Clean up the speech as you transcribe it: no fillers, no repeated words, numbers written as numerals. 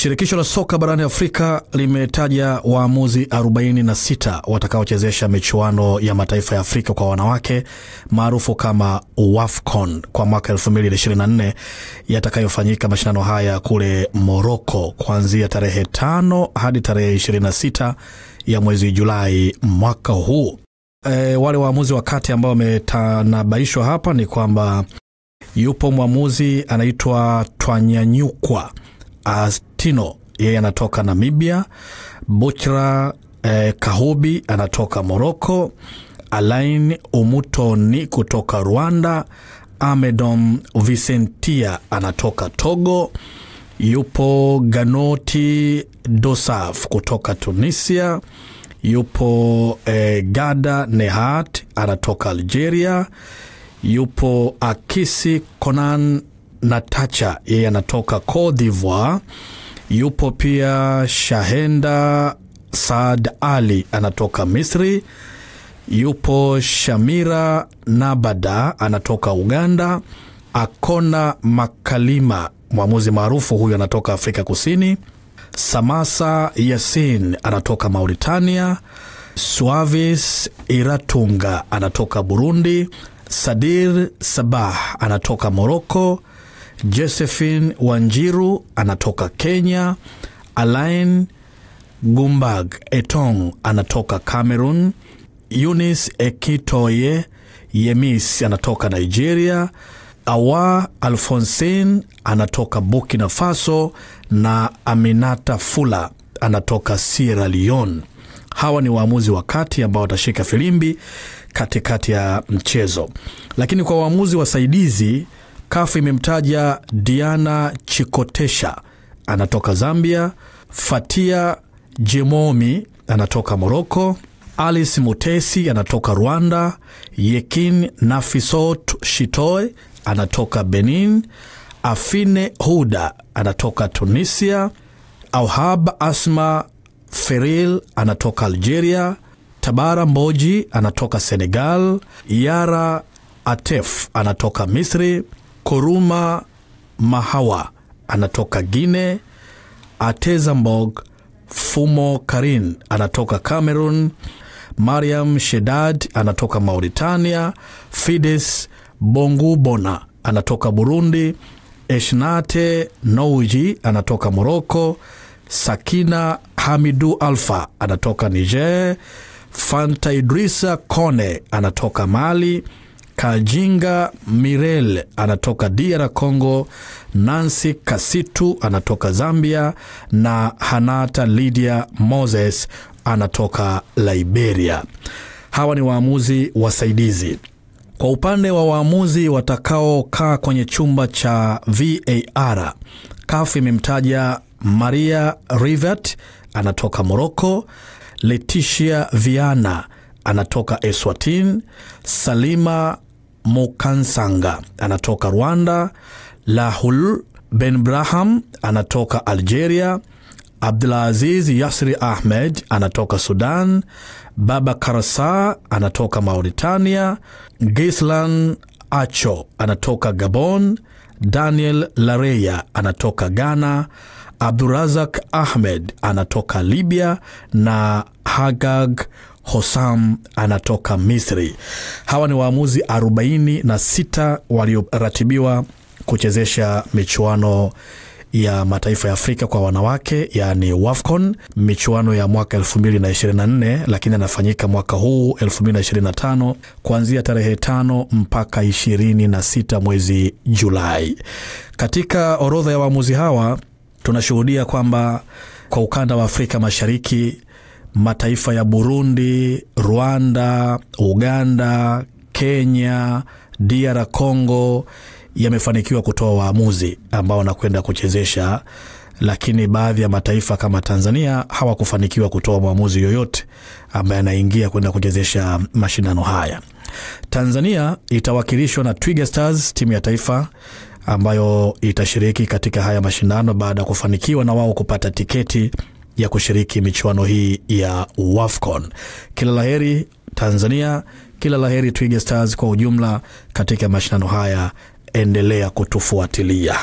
Shirikisho la soka barani Afrika limetaja waamuzi 46 watakaochezesha michuano ya mataifa ya Afrika kwa wanawake maarufu kama WAFCON kwa mwaka 2024 yatakayofanyika mashindano haya kule Morocco kuanzia tarehe 5 hadi tarehe 26 ya mwezi Julai mwaka huu. Wale waamuzi wakati ambao wametanabaishwa hapa ni kwamba yupo mwamuzi anaitwa Twanyanyukwa Astino, yeye anatoka Namibia. Buchra Kahubi anatoka Morocco. Alain Umutoni kutoka Rwanda. Amedom Vicentia anatoka Togo. Yupo Ganoti Dosaf kutoka Tunisia. Yupo Gada Nehat anatoka Algeria. Yupo Akisi Konan Natacha, yeye anatoka Cote d'Ivoire. Yupo pia Shahenda Saad Ali anatoka Misri. Yupo Shamira Nabada anatoka Uganda. Akona Makalima, mwamuzi maarufu huyu, anatoka Afrika Kusini. Samasa Yasin anatoka Mauritania. Suavis Iratunga anatoka Burundi. Sadir Sabah anatoka Morocco. Josephine Wanjiru anatoka Kenya. Alain Gumbag Etong anatoka Cameroon. Eunice Ekitoye Yemis anatoka Nigeria. Awa Alphonsine anatoka Burkina Faso na Aminata Fula anatoka Sierra Leone. Hawa ni waamuzi wakati ambao watashika filimbi katikati ya mchezo. Lakini kwa waamuzi wasaidizi, CAF imemtaja Diana Chikotesha anatoka Zambia. Fatia Jemomi anatoka Morocco. Alice Mutesi anatoka Rwanda. Yekin Nafisot Shitoy anatoka Benin. Afine Huda anatoka Tunisia. Auhab Asma Feril anatoka Algeria. Tabara Mboji anatoka Senegal. Yara Atef anatoka Misri. Koruma Mahawa anatoka Guinea. Ateza Mbog Fumo Karin anatoka Cameroon. Mariam Shedad anatoka Mauritania. Fides Bongubona anatoka Burundi. Eshnate Nouji anatoka Morocco. Sakina Hamidu Alfa anatoka Niger. Fanta Idrisa Kone anatoka Mali. Kajinga Mirel anatoka DR Congo. Nancy Kasitu anatoka Zambia na Hanata Lydia Moses anatoka Liberia. Hawa ni waamuzi wasaidizi. Kwa upande wa waamuzi watakaokaa kwenye chumba cha VAR, CAF imemtaja Maria Rivet anatoka Morocco. Leticia Viana anatoka Eswatini. Salima Mukansanga anatoka Rwanda. Lahul Benbraham anatoka Algeria. Abdulaziz Yasri Ahmed anatoka Sudan. Baba Karasa anatoka Mauritania. Gislan Acho anatoka Gabon. Daniel Lareya anatoka Ghana. Abdurazak Ahmed anatoka Libya na Hagag Hossam anatoka Misri. Hawa ni waamuzi 46 walioratibiwa kuchezesha michuano ya mataifa ya Afrika kwa wanawake, yani WAFCON, michuano ya mwaka 2024, lakini anafanyika mwaka huu 2025 kuanzia tarehe 5 mpaka 26 mwezi Julai. Katika orodha ya waamuzi hawa tunashuhudia kwamba kwa ukanda wa Afrika Mashariki, mataifa ya Burundi, Rwanda, Uganda, Kenya, DR Congo yamefanikiwa kutoa waamuzi ambao wanakwenda kuchezesha, lakini baadhi ya mataifa kama Tanzania hawakufanikiwa kutoa mwamuzi yoyote ambaye anaingia kwenda kuchezesha mashindano haya. Tanzania itawakilishwa na Twiga Stars, timu ya taifa ambayo itashiriki katika haya mashindano baada ya kufanikiwa na wao kupata tiketi ya kushiriki michuano hii ya WAFCON. Kila laheri Tanzania, kila laheri Twiga Stars kwa ujumla katika mashindano haya. Endelea kutufuatilia.